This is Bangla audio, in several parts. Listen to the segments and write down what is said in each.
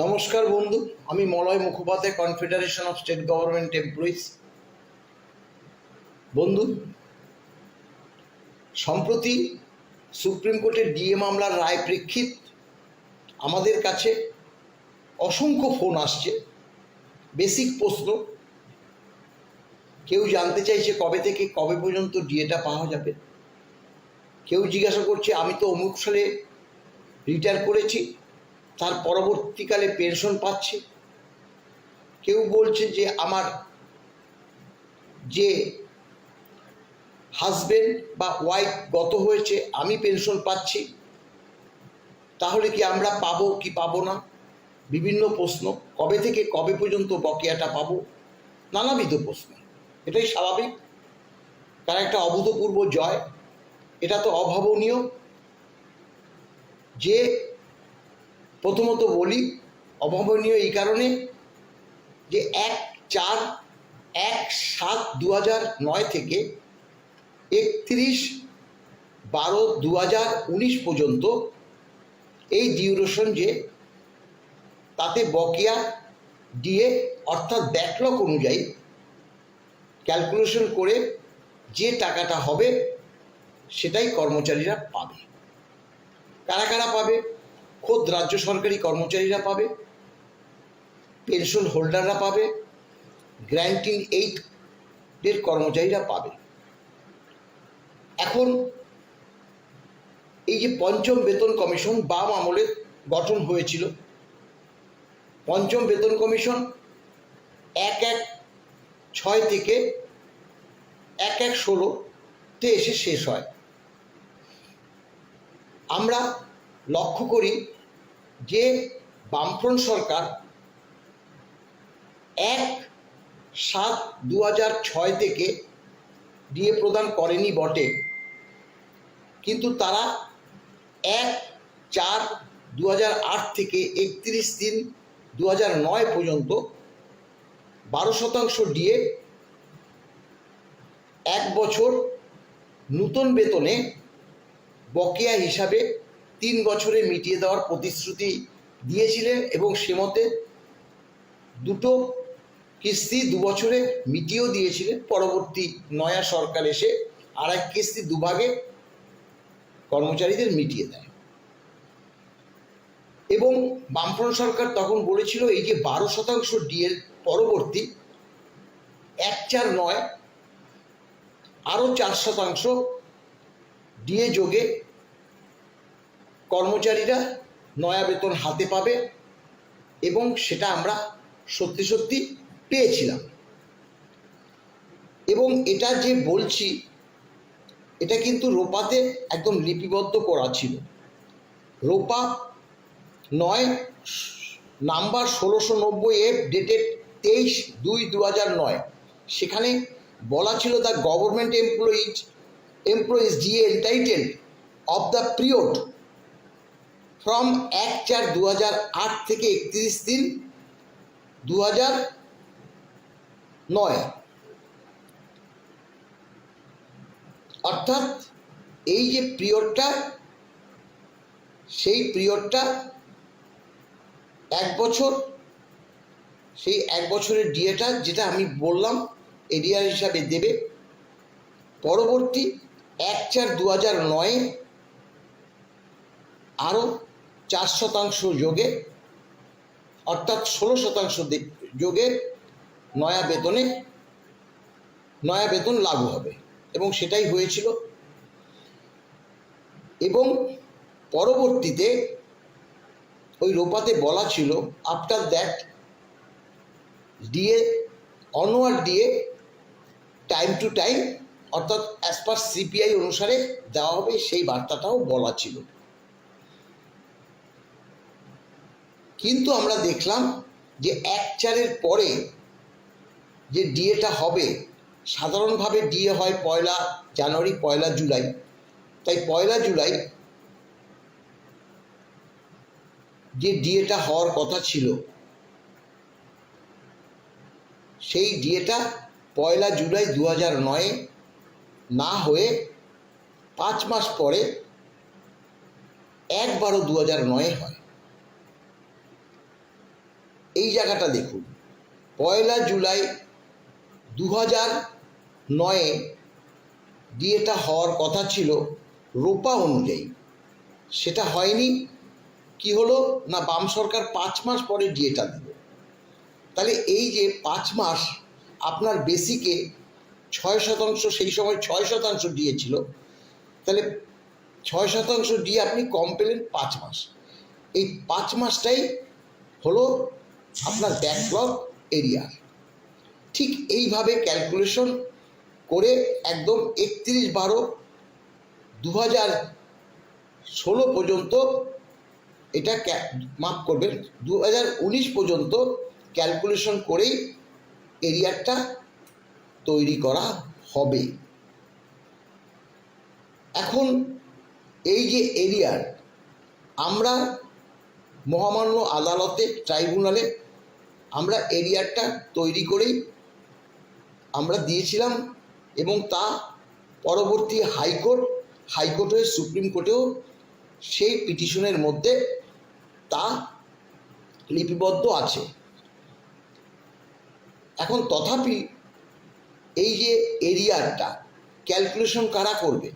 নমস্কার বন্ধু, আমি Malay Mukhopadhyay, confederation of state government employees. বন্ধু, সম্প্রতি সুপ্রিম কোর্টের ডিএ মামলার রায় প্রেক্ষিত আমাদের কাছে অসংখ্য ফোন আসছে। বেসিক প্রশ্ন, কেউ জানতে চাইছে কবে থেকে কবে পর্যন্ত ডিএটা পাওয়া যাবে। কেউ জিজ্ঞাসা করছে আমি তো অমুক সালে রিটায়ার করেছি, তার পরবর্তীকালে পেনশন পাচ্ছি। কেউ বলছে যে আমার যে হাজবেন্ড বা ওয়াইফ গত হয়েছে, আমি পেনশন পাচ্ছি, তাহলে কি আমরা পাবো কি পাবো না। বিভিন্ন প্রশ্ন, কবে থেকে কবে পর্যন্ত বকেয়াটা পাবো, নানাবিধ প্রশ্ন। এটাই স্বাভাবিক, কারণ একটা অভূতপূর্ব জয়। এটা তো অভাবনীয়। যে প্রথমত বলি, অভাবনীয় এই কারণে যে 1/4/1/7/2009 থেকে 31/12/2019 পর্যন্ত এই ডিউরেশন, যে তাতে বকেয়া ডিএ অর্থাৎ ব্যাকলগ অনুযায়ী ক্যালকুলেশন করে যে টাকাটা হবে সেটাই কর্মচারীরা পাবে। কারা কারা পাবে? খোদ রাজ্য সরকারি কর্মচারীরা পাবে, পেনশন হোল্ডাররা পাবে, গ্র্যান্টিং এইডের কর্মচারীরা পাবে। এখন এই যে পঞ্চম বেতন কমিশন বাম আমলে গঠন হয়েছিল, পঞ্চম বেতন কমিশন 1/1/6 থেকে 1/1/16-তে এসে শেষ হয়। আমরা লক্ষ্য করি যে বামফ্রন্ট সরকার 1/7/2006 থেকে ডিএ প্রদান করেনি বটে, কিন্তু তারা 1/4/2008 থেকে 31/3/2009 পর্যন্ত 12% ডিএ 1 বছর নূতন বেতনে বকেয়া হিসাবে 3 বছরে মিটিয়ে দেওয়ার প্রতিশ্রুতি দিয়েছিলেন, এবং সে মতে দুটো কিস্তি 2 বছরে মিটিয়েও দিয়েছিলেন। পরবর্তী নয়া সরকার এসে আর এক কিস্তি 2 ভাগে কর্মচারীদের মিটিয়ে দেয়। এবং বামফ্রন্ট সরকার তখন বলেছিল এই যে 12% ডিএর পরবর্তী 1/4/9 আরও 4% ডিএ যোগে কর্মচারীরা নয়া বেতন হাতে পাবে, এবং সেটা আমরা সত্যি সত্যি পেয়েছিলাম। এবং এটা যে বলছি, এটা কিন্তু রোপাতে একদম লিপিবদ্ধ করা ছিল। রোপা 9 নাম্বার 1690F ডেটেড 23/2/2009, সেখানে বলা ছিল the government employees DA entitled of the period from 1/4/2008 থেকে 31/3/2009, অর্থাৎ এই যে পিরিয়ডটা, সেই পিরিয়ডটা 1 বছর। সেই 1 বছরের ডিএটা, যেটা আমি বললাম এরিয়ার হিসাবে দেবে। পরবর্তী 1/4/2009 আরও 4% যোগে, অর্থাৎ 16% যোগে নয়া বেতন লাগু হবে, এবং সেটাই হয়েছিল। এবং পরবর্তীতে ওই রোপাতে বলা ছিল after that DA, onward DA time to time, অর্থাৎ অ্যাজ পার সিপিআই অনুসারে দেওয়া হবে, সেই বার্তাটাও বলা ছিল। কিন্তু আমরা দেখলাম যে 1/4-এর পরে যে ডিএটা হবে, সাধারণভাবে ডিএ হয় 1 জানুয়ারি 1 জুলাই, তাই 1 জুলাই যে ডিএটা হওয়ার কথা ছিল, সেই ডিএটা 1 জুলাই 2009 না হয়ে 5 মাস পরে 1/12/2009 হয়। এই জায়গাটা দেখুন, 1 জুলাই 2009 ডিএটা হওয়ার কথা ছিল রোপা অনুযায়ী, সেটা হয়নি। কি হলো না, বাম সরকার 5 মাস পরে ডিএটা দিল। তাহলে এই যে 5 মাস আপনার বেসিকে 6%, সেই সময় 6% ডিএ ছিল, তাহলে 6% ডিএ আপনি কম পেলেন 5 মাস। এই 5 মাসটাই হলো আপনার ব্যাকলগ এরিয়ার। ঠিক এইভাবে ক্যালকুলেশন করে একদম 31/12/2016 পর্যন্ত, এটা মাফ করবেন 2019 পর্যন্ত ক্যালকুলেশন করেই এরিয়ারটা তৈরি করা হবে। এখন এই যে এরিয়ার, আমরা মহামান্য আদালতে, ট্রাইব্যুনালে আমরা এরিয়ারটা তৈরি করেই আমরা দিয়েছিলাম, এবং তা পরবর্তী হাইকোর্ট হয়ে সুপ্রিম কোর্টেও সেই পিটিশনের মধ্যে তা লিপিবদ্ধ আছে। এখন তথাপি এই যে এরিয়ারটা ক্যালকুলেশন কারা করবে?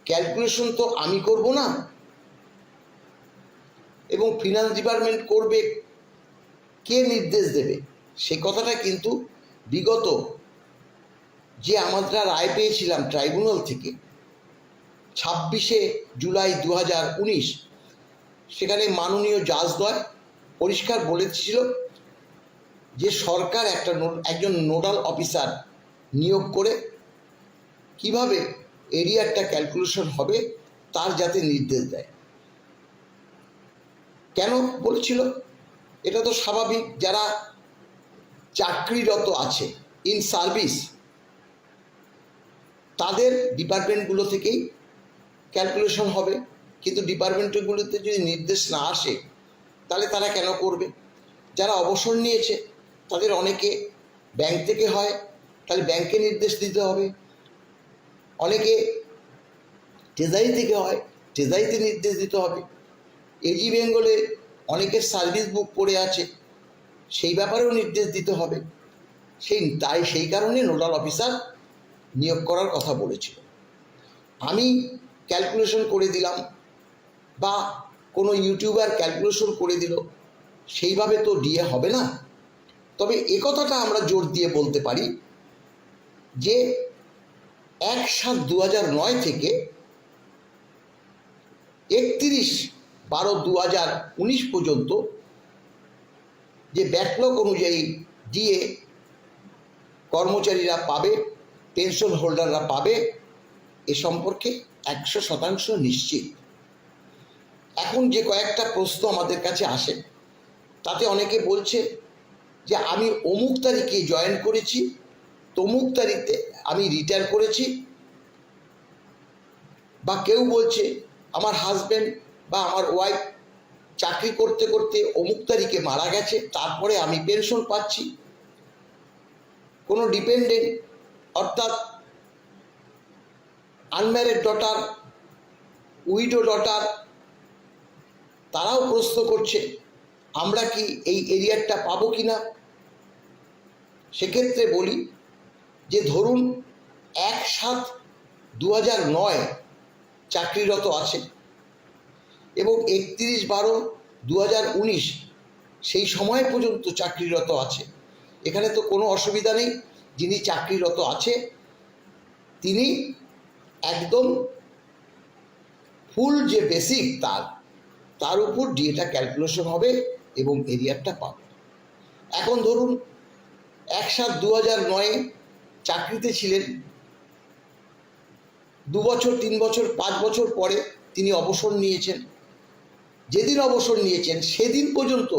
ক্যালকুলেশন তো আমি করব না, এবং ফিনান্স ডিপার্টমেন্ট করবে, কে নির্দেশ দেবে? সে কথাটা কিন্তু বিগত যে আমরা রায় পেয়েছিলাম ট্রাইব্যুনাল থেকে 26 জুলাই 2019, সেখানে মাননীয় জাজদ্বয় পরিষ্কার বলেছিল যে সরকার একজন নোডাল অফিসার নিয়োগ করে কিভাবে এরিয়ারটা ক্যালকুলেশন হবে তার যাতে নির্দেশ দেয়। কেন বলেছিল? এটা তো স্বাভাবিক, যারা চাকরিরত আছে, ইন সার্ভিস, তাদের ডিপার্টমেন্টগুলো থেকেই ক্যালকুলেশন হবে। কিন্তু ডিপার্টমেন্টগুলোতে যদি নির্দেশ না আসে, তাহলে তারা কেন করবে? যারা অবসর নিয়েছে তাদের অনেকে ব্যাংক থেকে হয়, তাহলে ব্যাংকে নির্দেশ দিতে হবে। অনেকে ট্রেজারি থেকে হয়, ট্রেজারিতে নির্দেশ দিতে হবে। এজি বেঙ্গলে অনেকের সার্ভিস বুক পড়ে আছে, সেই ব্যাপারেও নির্দেশ দিতে হবে। সেই কারণে নোডাল অফিসার নিয়োগ করার কথা বলেছিল। আমি ক্যালকুলেশন করে দিলাম বা কোনো ইউটিউবার ক্যালকুলেশন করে দিল, সেইভাবে তো ডিএ হবে না। তবে একথাটা আমরা জোর দিয়ে বলতে পারি যে 1/7/2009 থেকে 31/12/2019 পর্যন্ত যে ব্যাকলগ অনুযায়ী ডিএ কর্মচারীরা পাবে, পেনশন হোল্ডাররা পাবে, এ সম্পর্কে 100% নিশ্চিত। এখন যে কয়েকটা প্রশ্ন আমাদের কাছে আসে, তাতে অনেকে বলছে যে আমি অমুক তারিখে জয়েন করেছি, তমুক তারিখে আমি রিটায়ার করেছি, বা কেউ বলছে আমার হাজব্যান্ড বা আমার ওয়াইফ চাকরি করতে করতে অমুক তারিখে মারা গেছে, তারপরে আমি পেনশন পাচ্ছি। কোনো ডিপেন্ডেন্ট অর্থাৎ আনম্যারিড ডটার, উইডো ডটার, তারাও প্রশ্ন করছে আমরা কি এই এরিয়ারটা পাবো কি না। সেক্ষেত্রে বলি যে ধরুন 1/7/2009 চাকরিরত আছে এবং 31/12/2019 সেই সময় পর্যন্ত চাকরিরত আছে, এখানে তো কোনো অসুবিধা নেই। যিনি চাকরিরত আছে তিনি একদম ফুল যে বেসিক তার উপর ডিএটা ক্যালকুলেশন হবে এবং এরিয়ারটা পাবে। এখন ধরুন 1/7/2009 চাকরিতে ছিলেন, 2 বছর 3 বছর 5 বছর পরে তিনি অবসর নিয়েছেন। যেদিন অবসর নিয়েছেন সেদিন পর্যন্ত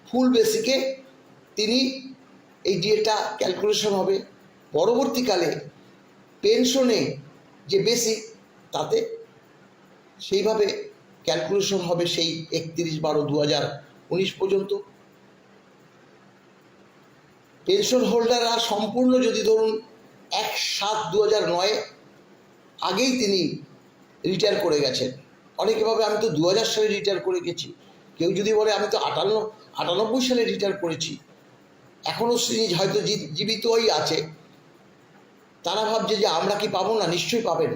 ফুল বেসিকে তিনি এই ডিএটা ক্যালকুলেশন হবে। পরবর্তীকালে পেনশনে যে বেসিক, তাতে সেইভাবে ক্যালকুলেশন হবে সেই 31/12/2019 পর্যন্ত। পেনশন হোল্ডাররা সম্পূর্ণ যদি ধরুন 1/7/2009 আগেই তিনি রিটায়ার করে গেছেন, অনেকে ভাবে আমি তো 2000 সালে রিটায়ার করে গেছি, কেউ যদি বলে আমি তো 98 সালে রিটায়ার করেছি, এখনও তিনি হয়তো জীবিতই আছে, তারা ভাবছে যে আমরা কি পাবো না? নিশ্চয়ই পাবেন,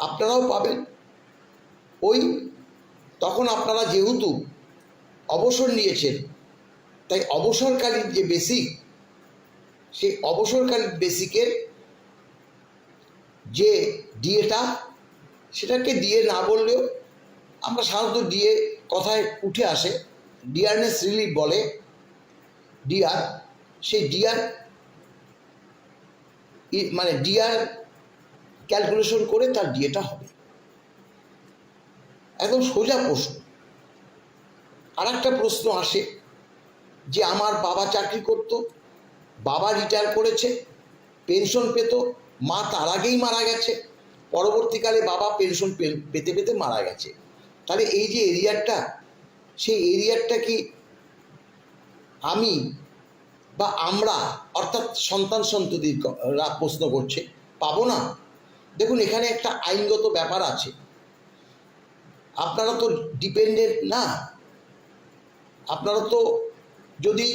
আপনারাও পাবেন। তখন আপনারা যেহেতু অবসর নিয়েছেন, তাই অবসরকালীন যে বেসিক, সেই অবসরকালীন বেসিকের যে ডিএটা, সেটাকে ডিএ না বললেও আমরা সাধারণত ডিএ কথায় উঠে আসে, ডিয়ারনেস রিলিফ বলে, ডিআর, সেই ডিআর মানে ডিআর ক্যালকুলেশন করে তার ডিএটা হবে। একদম সোজা প্রশ্ন। আর একটা প্রশ্ন আসে যে আমার বাবা চাকরি করত, বাবা রিটায়ার করেছে, পেনশন পেত, মা তার আগেই মারা গেছে, পরবর্তীকালে বাবা পেনশন পেতে পেতে মারা গেছে, তাহলে এই যে এরিয়ারটা, সেই এরিয়ারটা কি আমি বা আমরা, অর্থাৎ সন্তান সন্ততিরা প্রশ্ন করছে, পাবো না? দেখুন, এখানে একটা আইনগত ব্যাপার আছে। আপনারা তো ডিপেন্ডেন্ট না, আপনারা তো, যদি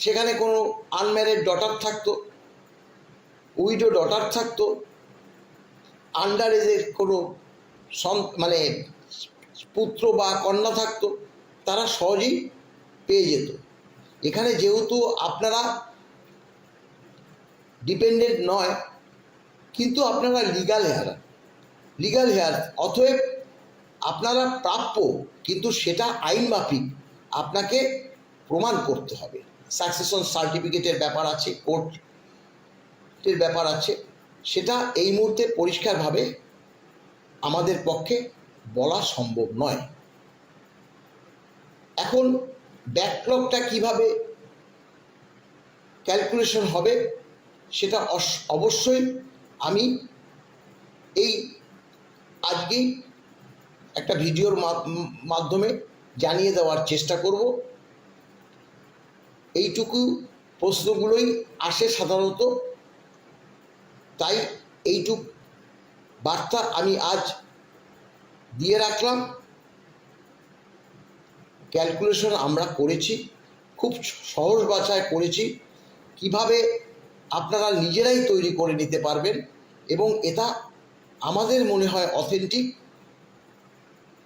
সেখানে কোনো আনম্যারিড ডটার থাকতো, উইডো ডটার থাকতো, আন্ডার এজের কোনো মানে পুত্র বা কন্যা থাকতো, তারা সহজেই পেয়ে যেত। এখানে যেহেতু আপনারা ডিপেন্ডেন্ট নয়, কিন্তু আপনারা লিগাল হেয়ার, অতএব আপনারা প্রাপ্য, কিন্তু সেটা আইন মাফিক আপনাকে প্রমাণ করতে হবে। সাকসেশন সার্টিফিকেটের ব্যাপার আছে, কোর্টের ব্যাপার আছে, সেটা এই মুহূর্তে পরিষ্কারভাবে আমাদের পক্ষে বলা সম্ভব নয়। এখন ব্যাকলগটা কিভাবে ক্যালকুলেশন হবে, সেটা অবশ্যই আমি এই আজকেই একটা ভিডিওর মাধ্যমে জানিয়ে দেওয়ার চেষ্টা করব। এইটুকু প্রশ্নগুলোই আসে সাধারণত, তাই এইটুক বার্তা আমি আজ দিয়ে রাখলাম। ক্যালকুলেশন আমরা করেছি, খুব সহজ ভাষায় করেছি, কিভাবে আপনারা নিজেরাই তৈরি করে নিতে পারবেন, এবং এটা আমাদের মনে হয় অথেন্টিক।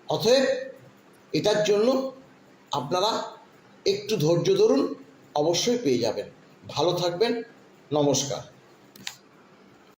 অতএব এটার জন্য আপনারা একটু ধৈর্য ধরুন, অবশ্যই পেয়ে যাবেন। ভালো থাকবেন, নমস্কার।